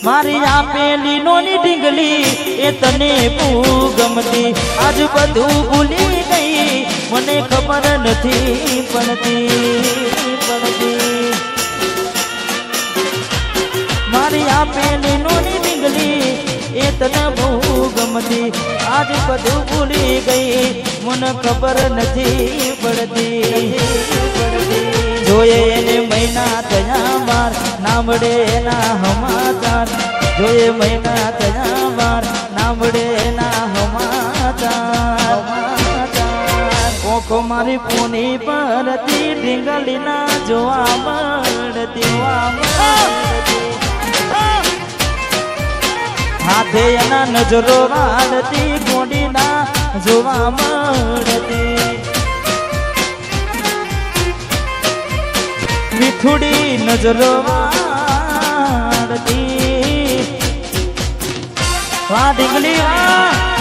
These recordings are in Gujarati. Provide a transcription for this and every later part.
મારી આપેલી નોની ઢીંગલી એ તને બહુ ગમતી આજ બધું ભૂલી ગઈ મને ખબર નથી પડતી મારી આપેલી નોની ઢીંગલી એ તને બહુ ગમતી આજ બધું ભૂલી ગઈ મને ખબર નથી પડતી જોયે એને મહિના થયા બાર ના મળે એના સમાચાર જોયે મહિના થયા બાર ના મળે એના સમાચાર ઓખો મારી પૂની પરથી ઢીંગલી ના જોવા મળતી હાથે એના નજરો વાળતી ગોડી ના જોવા મળતી મીઠુડી નજરો વાળતી વાહ ઢીંગલી વાહ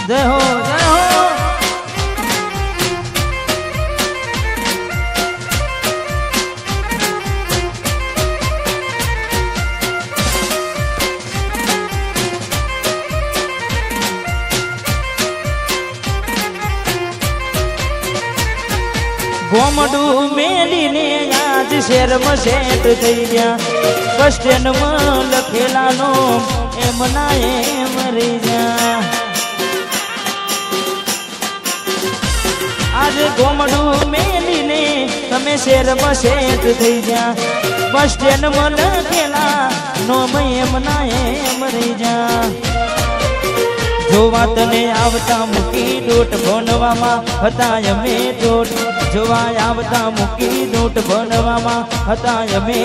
જય હો જય હો ગોમડું મેલીને આજ શેરમાં શેઠ થઈ ગયા બસ સ્ટેન્ડમાં લખેલાનો એમ ના એમ રહી ગયા આજે ગોમડું મેલીને તમે શેરમાં શેઠ થઈ ગયા બસ સ્ટેન્ડમાં લખેલા નો એમ ના એમ રહી ગયા જોવા તને આવતા મૂકી દોટ ભણવામાં હતા અમે દોટ જોવા આવતા મૂકી દોટ ભણવામાં હતા અમે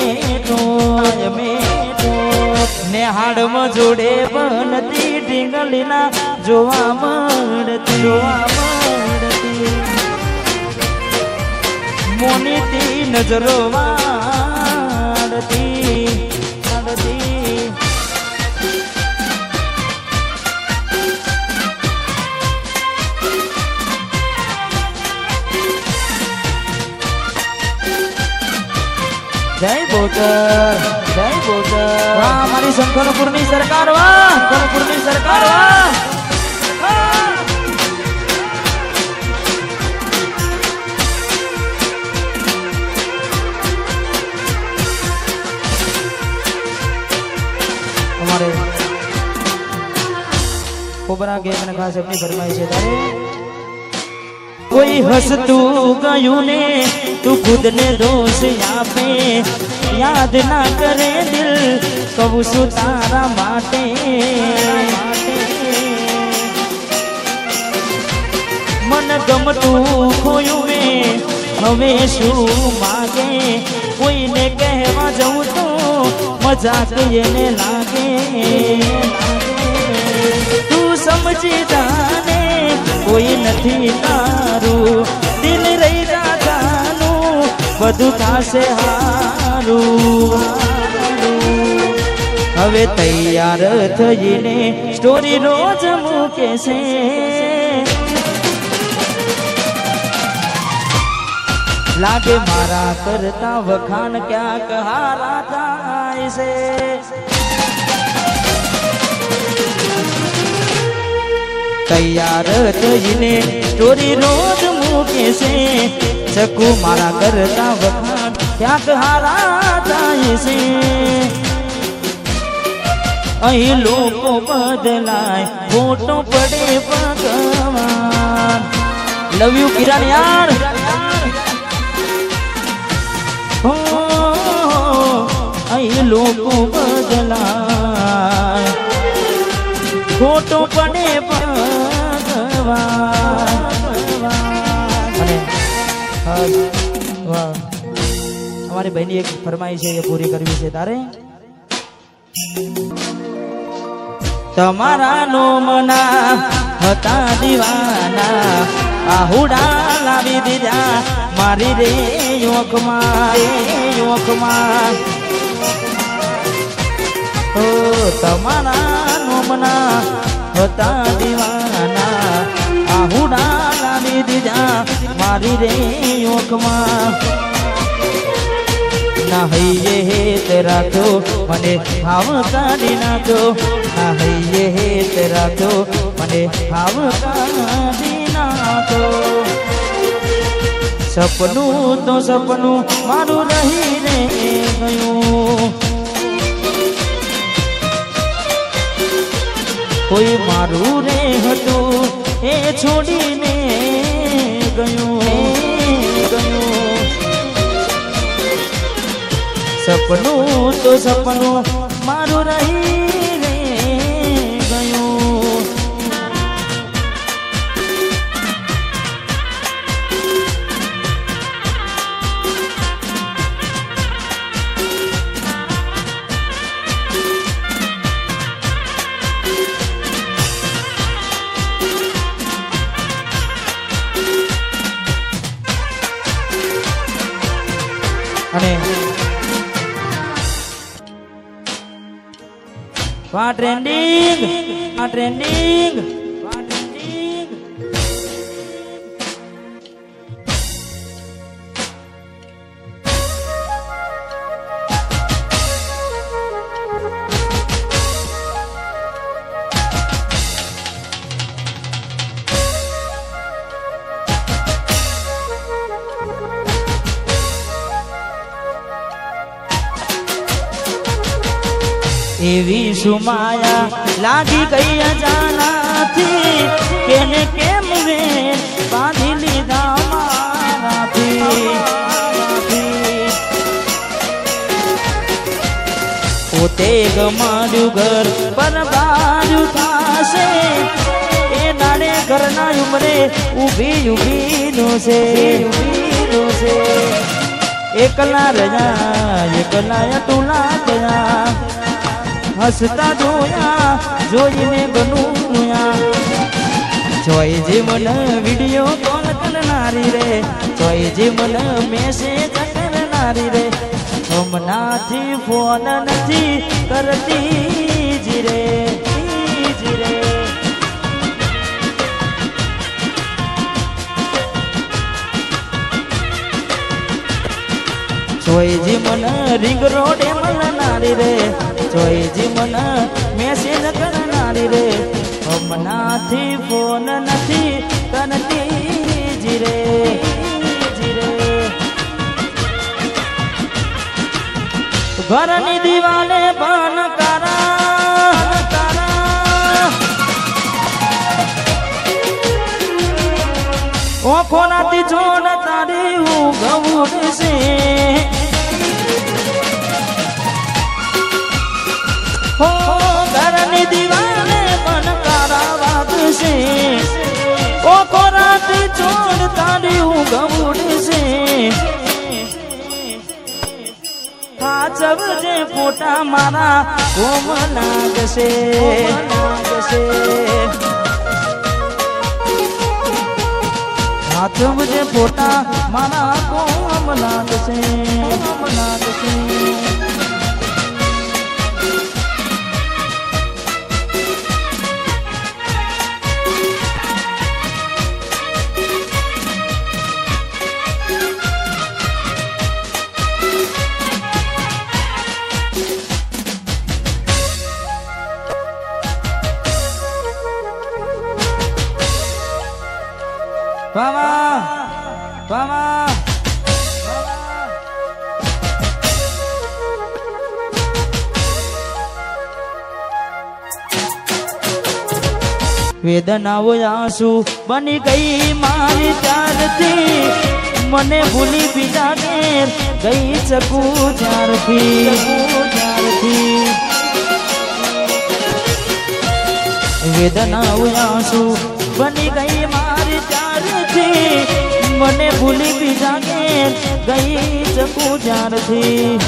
ને હાડમાં જોડે બનતી ઢીંગલીના જોવા મળતી મોનીતી નજરો વાળતી જય બોટર વાહ મારી શંકરપુરની સરકાર વાહ શંકરપુરની સરકાર વાહ हमारे कोबरा के मैंने खास अपनी फरमाई से तारे कोई हंसतू गयूं ने तू खुद ने दोष आपे याद ना करे दिल कहूं सु तारा माटे मन गमतू खोयूं में हवे शू मागे कोई ने कहवा जाऊं तो मजाक येने लागे तू समझी जाने कोई नहीं तारू दिल रही जाजानू બધું થાશે હારું હવે તૈયાર થઈને સ્ટોરી રોજ મૂકે છે લાગે મારા કરતા વખાણ ક્યાંક હારા થાય છે તૈયાર થઈને સ્ટોરી રોજ મૂકે છે ચકુ મારા કરતા વખાણ ક્યાંક હારા થાય છે અહીં લોકો બદલાય ફોટો પડે ભગવાન લવ યુ કિરણ યાર અહીં લોકો બદલાય ફોટો પડે ભગવાન हमारी बहनी एक फरमाइश है ये पूरी करवी છે તારે તમારા નોમના હતા દીવાના આહુડા લાવી દીધા મારી રે યોખમાં તમારા નોમના હતા દીવાના આહુડા લાવી દીધા મારી રે ઓખમાં ના હૈયે હેત રાખ્યો મને ભાવ કાઢી નાખ્યો ના હૈયે હેત રાખ્યો મને ભાવ કાઢી નાખ્યો સપનું તો સપનું મારું રહી રે ગયું કોઈ મારું રે હતું એ છોડીને ગયું સપનું તો સપનું મારું રહી રે ગયું અને વા ટ્રેન્ડિંગ એવી સુમાયા લાગી ગઈ અજાનાથી કેને કેમ રે બાંધી લીધા મારાથી પોતે ગમાડ્યું ઘર બરબાડ્યું થાશે એ નાડે ઘરના ઉમરે ઊભી છે એકલા રજા એકલા અટુલા ગયા હસતા જોયા જોઈને બનુયા જોઈ જે મને વિડીયો કોલ કરનારી રે જોઈ જે મને મેસેજ કરનારી રે હમણાંથી ફોન નથી કરતી જી રે જોઈ જે મને રિંગ રોડે મળનારી રે જોઈ જે મને મેસેજ કરનારી રે હમણાંથી ફોન નથી કરતી જી રે ઘરની દિવાલે પણ ઓખો નાતી જોડ તારી ઊંઘ છે હો ઘરની દિવાલે પણ કારા વાગશે ઓખો રાતી જોડ તારી ઊંઘ ઉડશે પાછવજે ફોટા મારા કોમ લાગશે હાથવજે ફોટા મારા કોમ લાગશે Vamos. વેદનાઓ આંસુ બની ગઈ મારી ત્યારથી મને ભૂલી બીજા ઘેર ગઈ શકું ત્યારથી વેદનાઓ આંસુ બની ગઈ મારી ત્યારથી મને ભૂલી બીજા ઘેર ગઈ શકું ત્યારથી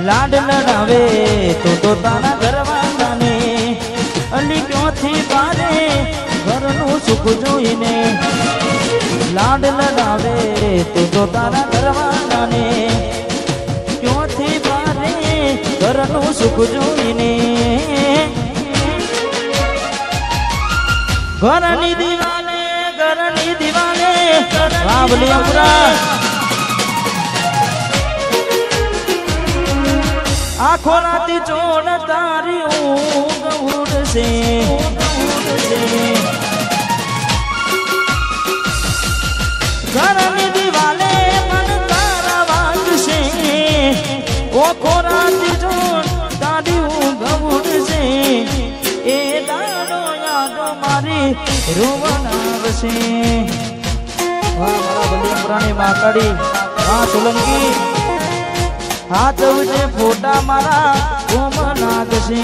લાડ લડાવે તો તારા ઘરવાળાને અલી ક્યોથી પારે ઘરનું સુખ જોઈને લાડ લડાવે તો તારા ઘરવાળાને ક્યોથી પારે ઘર ઘરનું સુખ જોઈને ઘરની દિવાલે વાવલી અમરા આખો રાતી ચોડ તારી ઊંઘ ઉડશે ઘરની દિવાલે મન તારા વાગશે આખો રાતી ચોડ તારી ઊંઘ ઉડશે એ દાડો યાદો મારી રોવન આવશે વાહ મારા બલિયપુરાની માકડી વાહ સોલંકી હાથ ઉજે ફોટા મારા કોમ નાગશે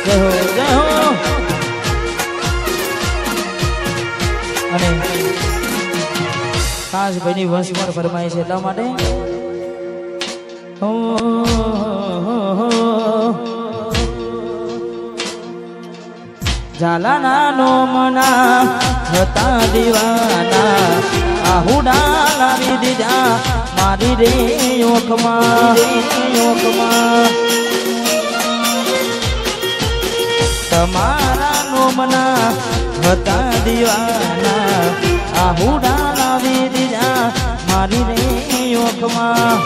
જય હો જય હો અને ખાસ ભાઈની વંશ પર ફરમાય છે એટલા માટે ઝાલાના નોમના હતા દીવાના આહુડા લાવી દીધા મારી રે યોખમાં તમારા નોમના હતા દીવાના આહુડા લાવી દીધા મારી રે યોખમાં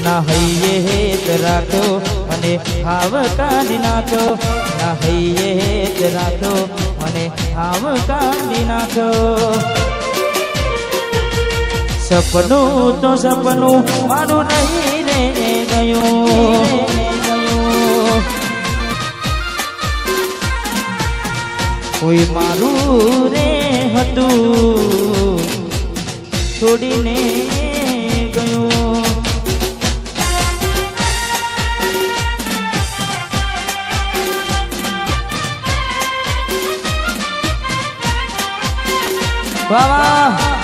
ના હૈયે હેત રાખ્યો અને હાવ કાઢી નાખ્યો ના હૈયે હેત રાખ્યો અને હાવ કાઢી નાખ્યો સપનું તો સપનું મારું નહીં રે ગયું કોઈ મારું રે હતું છોડીને ગયું વાહ વાહ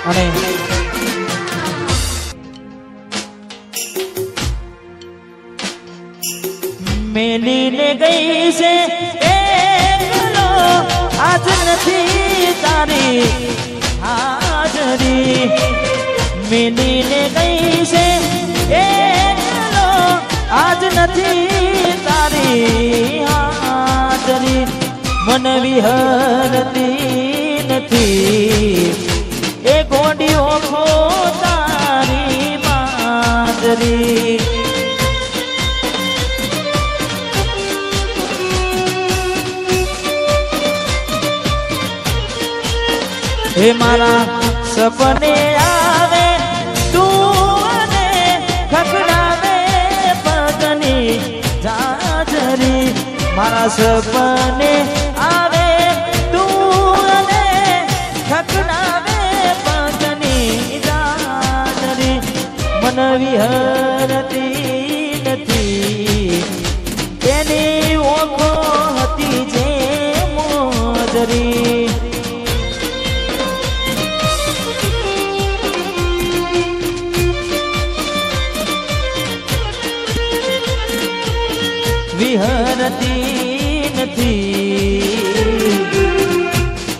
અને મેલીને ગઈ છે એકલો આજ નથી તારી હાજરી મેલીને ગઈ છે એકલો આજ નથી તારી હાજરી મન વિહરતી નથી એ ગોડી ઓખો તારી માદરી હે મારા સપને આવે તું અને ખખડાવે પગની જાજરી મારા સપને આવે તું અને ખખડાવે મન વિહરતી નથી તેની ઓખો હતી જે મોજરી વિહરતી નથી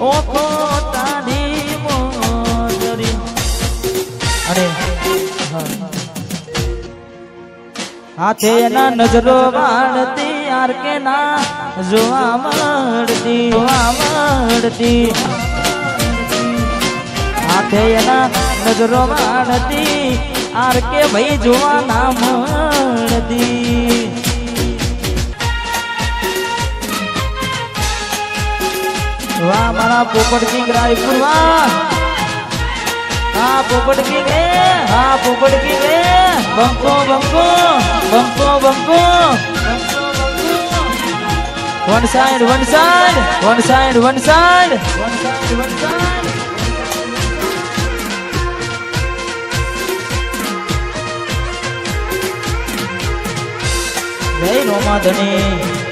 ઓખો તારી મોજરી અરે હાથે એના નજરો વાળતી યાર કે ના જોવા મળતી હાથે એના નજરો વાળતી યાર કે ભાઈ જોવા ના મળતી વાહ મારા પોપટ કિંગ રાયપુર વાહ હા પોપટ કિંગ હા પોપટ કિંગ બંકો બંકો બંકો બંકો One side, one side, one side, one side, one side, one side. જય રોમાધણી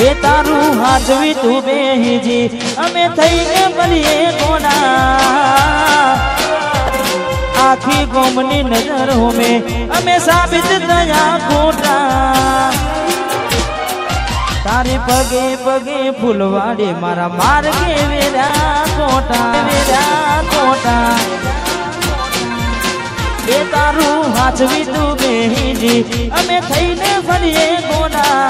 એ તારું હાજવી તું બેહીજી અમે થઈને બલીએ કોના આખી ગોમની નજર હોમે અમે સાબિત થયા ખોટા તારી પગે પગે ફૂલવાડે મારા માર્ગે વેરા કોટા એ તારું હાચવી તું બેહીજી અમે થઈને ફરીએ કોના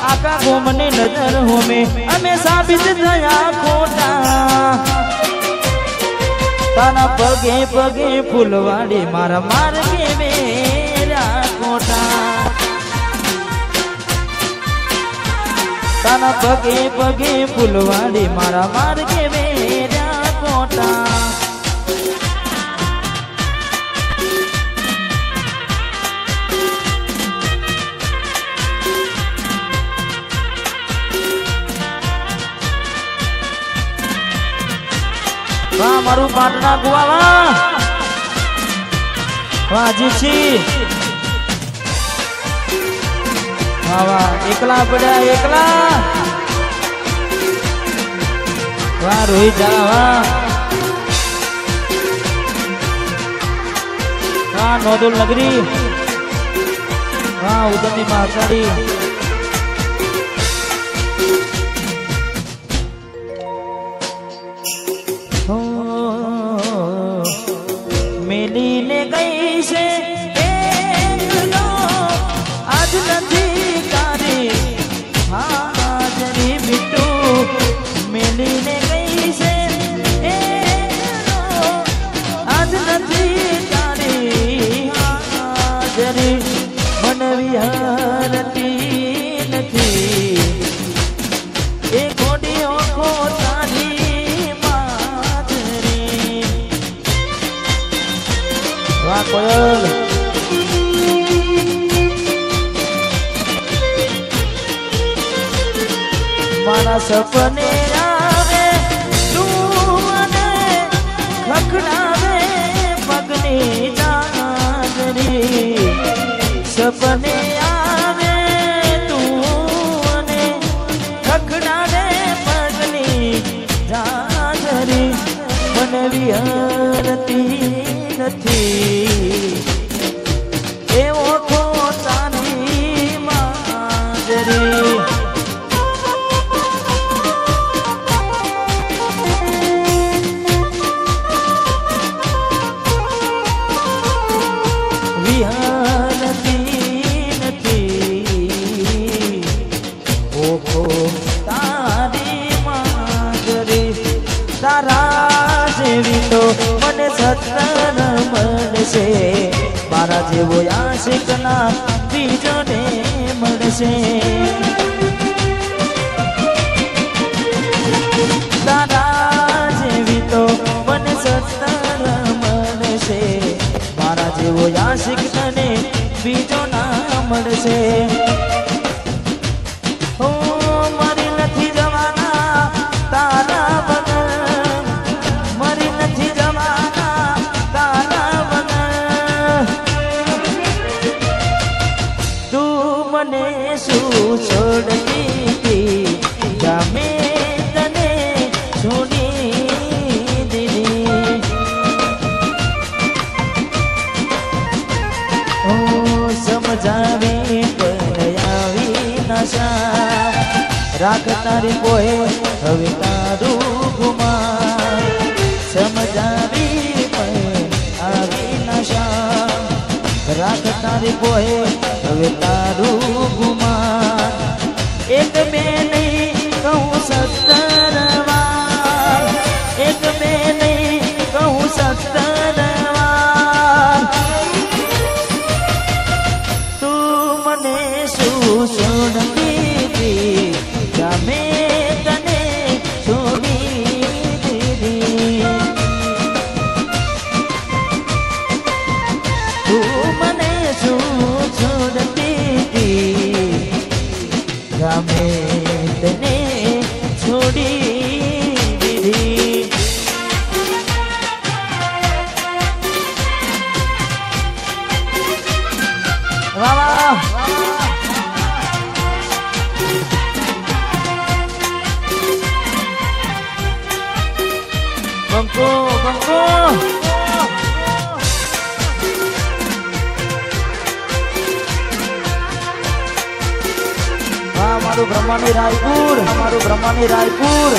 આખા ગોમની નજર હોમે અમે સાબિત થયા ખોટા તારા પગે પગે ફૂલવાડી મારા માર્ગે વેરા કોટા તારા પગે પગે ફૂલવાડી મારા માર્ગે વેરા કોટા વાહ મારું પાટના ગુવા વાહ જીછી વાહ વાહ એકલા પડ્યા એકલા વાહ રોહિત જા વાહ વાહ નોદુલ નગરી વાહ ઉદયની મહાકાળી મેલીને ગઈ છે આજ નથી તારી હાજરી બીટું મેલીને ગઈ છે આજ નથી તારી હાજરી મન વિહરતી નથી એ ખોડી ઓખો તારી માજરી વાહ કોયલ મારા સપને આવે તું મને ખખડાવે પગની જાજરી સપને આવે તું મને ખખડાવે પગની જાજરી મન વિહરતી નથી એવો ખોટાની માજરી વિહરતી નથી ઓખો તારી માજરી તારા જેવી તો મને સત્તર મળશે મારા જેવો આશિક ના બીજોને મળશે તારા જેવી તો મને સત્તર મળશે મારા જેવો આશિક તને બીજો ના મળશે હો મારી નથી જવાના તારા વગર મારી નથી જવાના તારા વગર તું મને શું છોડતી ગમે તને છોડી દીધી ઓ સમજાવી પણ આવી નશા રાખ તારી પોહે હવે તારું ગુમા સમજાવી પણ આવી નશા રાખ તારી પોહે હવે તારું ગુમા એક બે નહીં કહું 17 વાર એક બે નહીં કહું 17 વાર તું મને શું છોડતી ગમે તને છોડી દીધી તું મને વાહ વાહ બંકો બંકો અમારું બ્રહ્માની રાયપુર અમારું બ્રહ્માની રાયપુર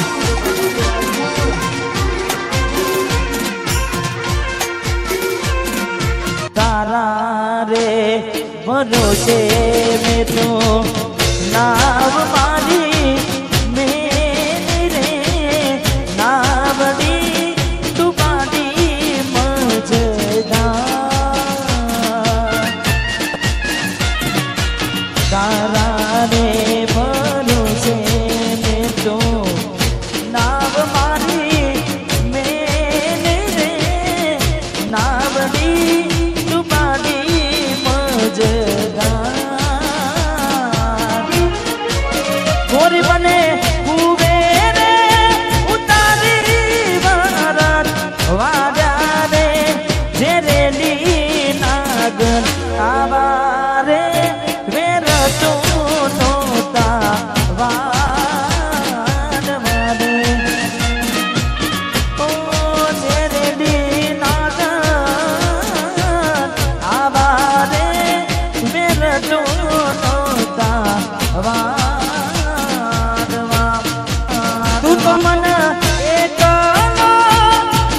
તારા રે ભરોસે મેં તો નાવ મારી મેરી રે નાવડી ડુબાડી મજદાર તારા રે ભરોસે મેં તો નાવ મારી મેરી રે નાવડી ગોરી બને કુબેરે ઉતારી વરત વાજા રે જેરેલી નાગન આવારે વેર તો નોતા વાડ વાડે ઓ જેરેલી નાગન આવારે વેર તો નોતા વાડ मन एक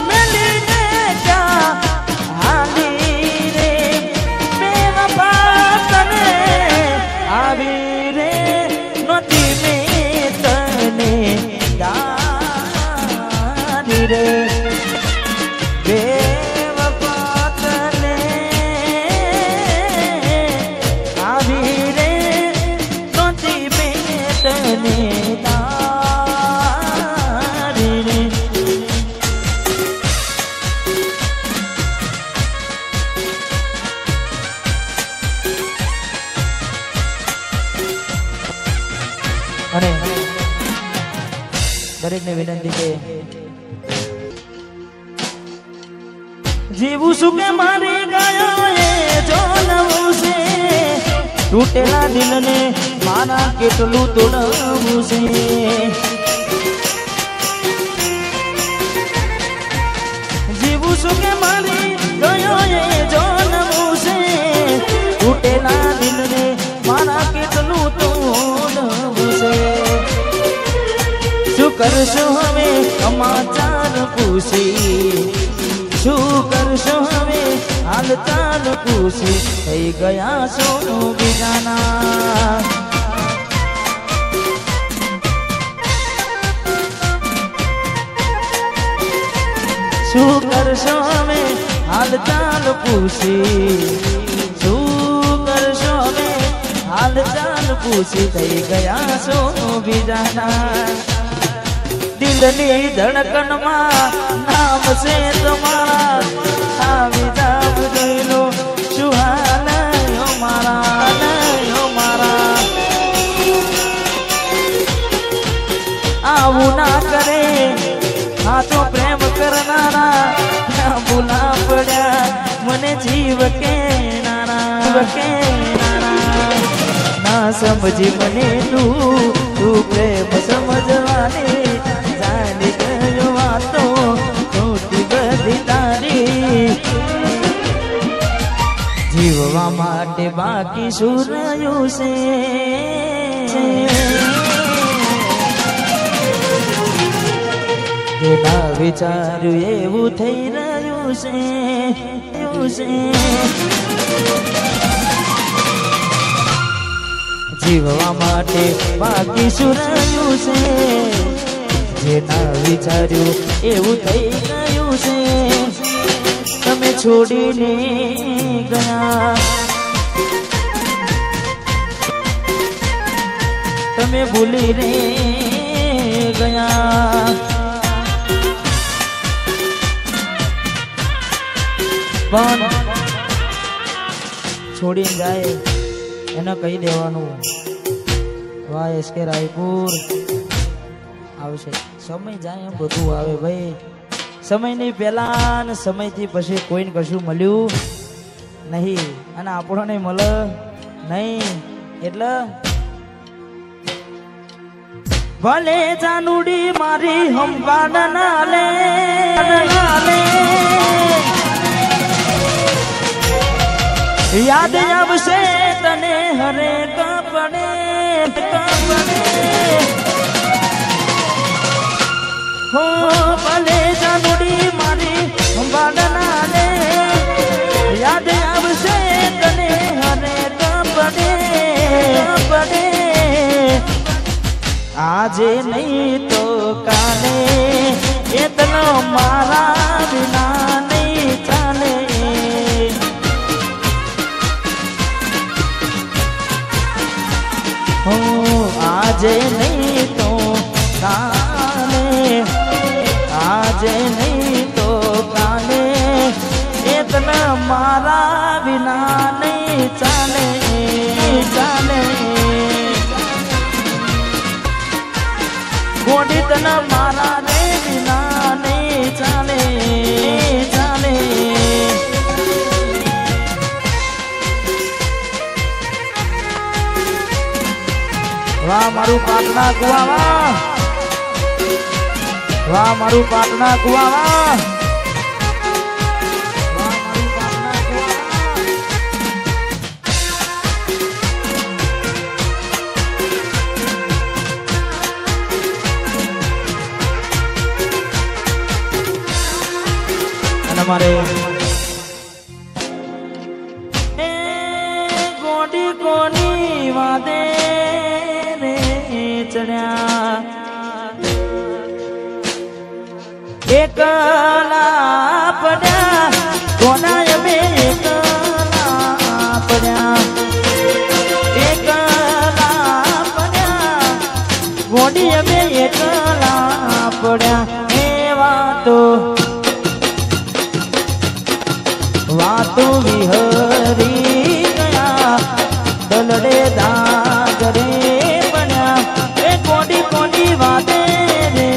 मिलने क्या हाली रे मेरा पातने आवी रे नदी में तने दानी रे बेवफातने आवी रे नदी में तने અને દરેકને વિનંતી છે જીવું શું કે મારી ગયો એ જોનવું છે તૂટેલા દિલને મારા કેટલું તોડવું છે જીવું શું કે મારી ગયો એ જોનવું છે તૂટેલા દિલને મારા કેટલું તોડવું છે શું કરશો હવે સમાચાર પૂછી શું કરશો હવે હાલચાલ પૂછી થઈ ગયા છો બીજાના શું કરશો હવે હાલચાલ પૂછી શું કરશો હવે હાલચાલ પૂછી થઈ ગયા છો બીજાના દિલની ધડકનમાં નામ છે તમારા આવી જાવ જોઈ લો શું હાલયો મારા આવું ના કરે હા તો પ્રેમ કરનારા ના ભૂલા પડ્યા મને જીવ કે નારા ના સમજી મને તું પ્રેમ સમજવાની જાણી ગયો વાતો ખોટી બધી તારી જીવવા માટે બાકી શું રહ્યું છે ના વિચાર્યું એવું થઈ રહ્યું છે જીવવા માટે બાકી શું રહ્યું છે જે ના વિચાર્યું એવું થઈ રહ્યું છે તમે છોડીને ગયા તમે ભૂલીને ગયા પણ છોડીને જાય એને કહી દેવાનું વાહ એસકે રાયપુર આવશે સમય જાય એમ બધું આવે ભાઈ સમયની પહેલા ને સમયથી પછી કોઈને કશું મળ્યું નહીં અને આપણને મળે નહીં એટલે ભલે જાનુડી મારી હંભાડ ના લે યાદ આવશે તને હરે કપડે હો ભલે જાનુડી મારી હંભાડ ના લે યાદ આવશે તને હરે કપડે આજે નહીં તો કાલે એટલો મારા વિના નહીં ચાલે હો આજે નહીં તો કાલે આજે નહીં તો કાલે એટલા મારા વિના નહીં ચાલે ચાલે ગોડી તને મારા રે વિના નહીં ચાલે ચાલે વાહ મારું પાટના કુવાવા વાહ મારું પાટના કુવાવા મારે ગોડી કોની વાદે રે ચડ્યા એકલા પડ્યા કોના બે એકલા પડ્યા એકલા પડ્યા ગોડી બે એકલા પડ્યા એવા તો વાતો વિહરી ગયા દલડે દાગરે બન્યા એ કોડી કોડી વાતે રે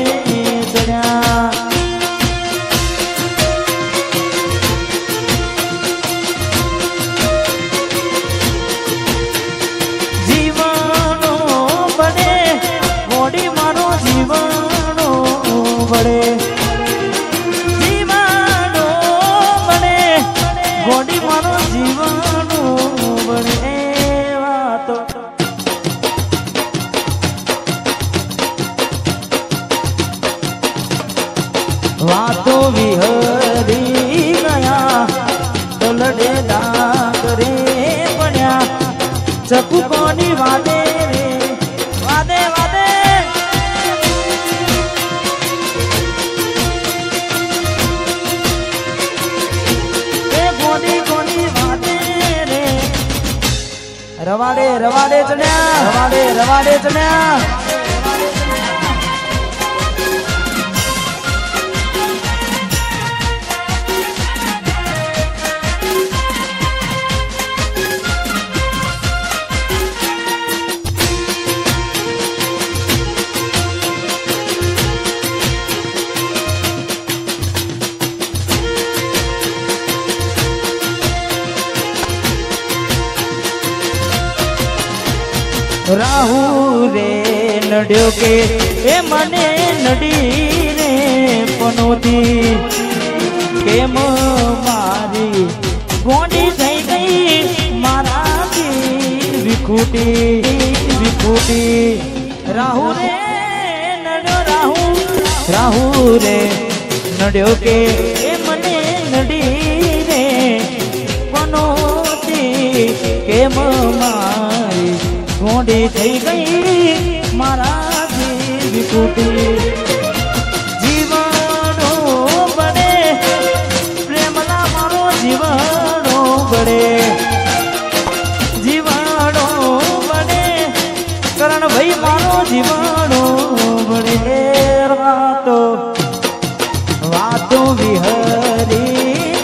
ચડ્યા જીવનો બને કોડી મારો જીવનો બળે ગોડી મારો જીવનું બને વાતો વાતો વિહરી ગયા દલડે ડાકરે પડ્યા ચકુ કોની વાદે રે વાદે વાદે રવાડે રવાડે ચણ્યા રવાડે રવાડે ચણ્યા રાહુ રે નડ્યો કે એ મને નડી રે પનોતી કેમ મારી ગોડી થઈ ગઈ મારાથી વિખૂટી વિખૂટી રાહુ રે નડ્યો રાહુ રે નડ્યો કે એ મને નડી રે પનોતી કેમ મારી ગોડી થઈ ગઈ મારાથી વિખૂટી જીવનો બને પ્રેમના મારો જીવનો બને જીવનો બને કરણ ભાઈ મારો જીવન